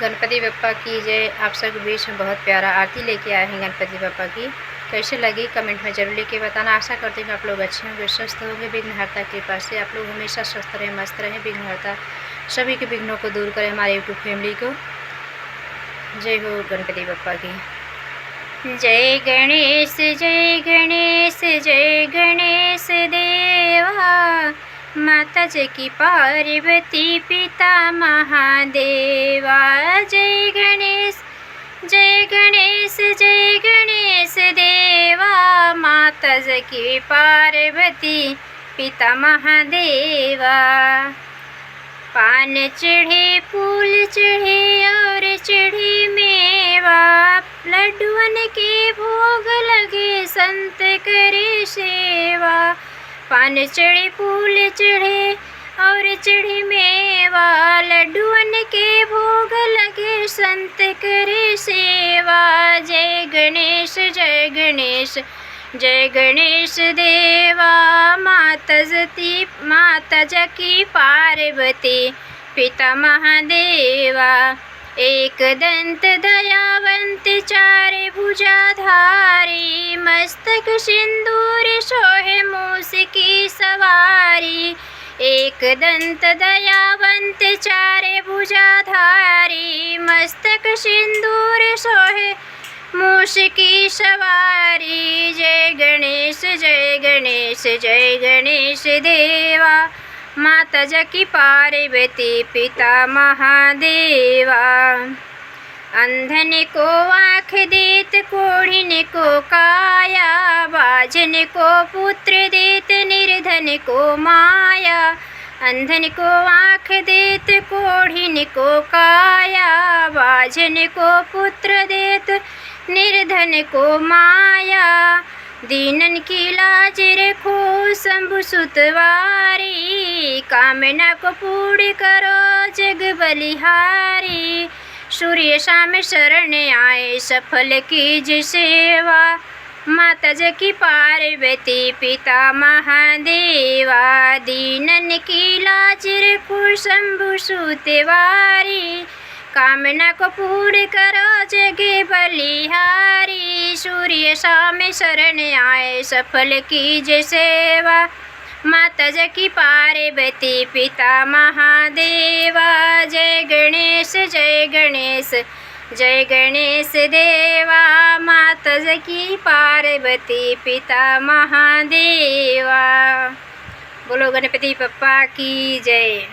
गणपति बप्पा की जय। आप सब के बीच में बहुत प्यारा आरती लेके आए हैं गणपति बप्पा की। कैसे लगी कमेंट में जरूर लेके बताना। आशा करते हैं आप लोग अच्छे होंगे, स्वस्थ होंगे। विघ्नहर्ता की कृपा से आप लोग हमेशा स्वस्थ रहें, मस्त रहें। विघ्नहर्ता सभी के विघ्नों को दूर करें, हमारे यूट्यूब फैमिली को। जय हो गणपति बप्पा की। जय गणेश जय गणेश जय गणेश देवा, माता जय की पार्वती पिता महादेवा। जय गणेश जय गणेश जय गणेश देवा, माता जय की पार्वती पिता महादेवा। पान चढ़े फूल चढ़े और चढ़ी मेवा, लड्डुअन के भोग लगे संत करे सेवा। पान चढ़े फूल चढ़े और चढ़ी मेवा, लड्डुअन के भोग लगे संत करे सेवा। जय गणेश जय गणेश जय गणेश देवा, माता जकी पार्वती पिता महादेवा। एक दंत दयावंत चार भुजाधारी, मस्तक सिंदूर सोहे मूस की सवारी। एक दंत दयावंत चार भुजाधारी, मस्तक सिंदूर सोहे मूस की सवारी। जय गणेश जय गणेश जय गणेश देवा, माता जकी पार्वती पिता महादेवा। अंधन को आँख देत कोढ़िन को काया, बाझन को पुत्र देत निर्धन को माया। अंधन को आँख देत कोढ़िन को काया, बाझन को पुत्र देत निर्धन को माया। दीनन की लाज रखो शंभु सुतवारी, कामना को पूर्ण करो जग बलिहारी। सूर्य शाम शरण आए सफल कीज सेवा, माता जकी पार्वती पिता महादेवा। दीनन की लाज रखो शंभु सुतवारी, कामना को पूर्ण करो जगे बलिहारी। सूर्य शाम शरण आए सफल कीजे सेवा, माता जकी पार्वती पिता महादेवा। जय गणेश जय गणेश जय गणेश देवा, माता जकी पार्वती पिता महादेवा। बोलो गणपति बप्पा की जय।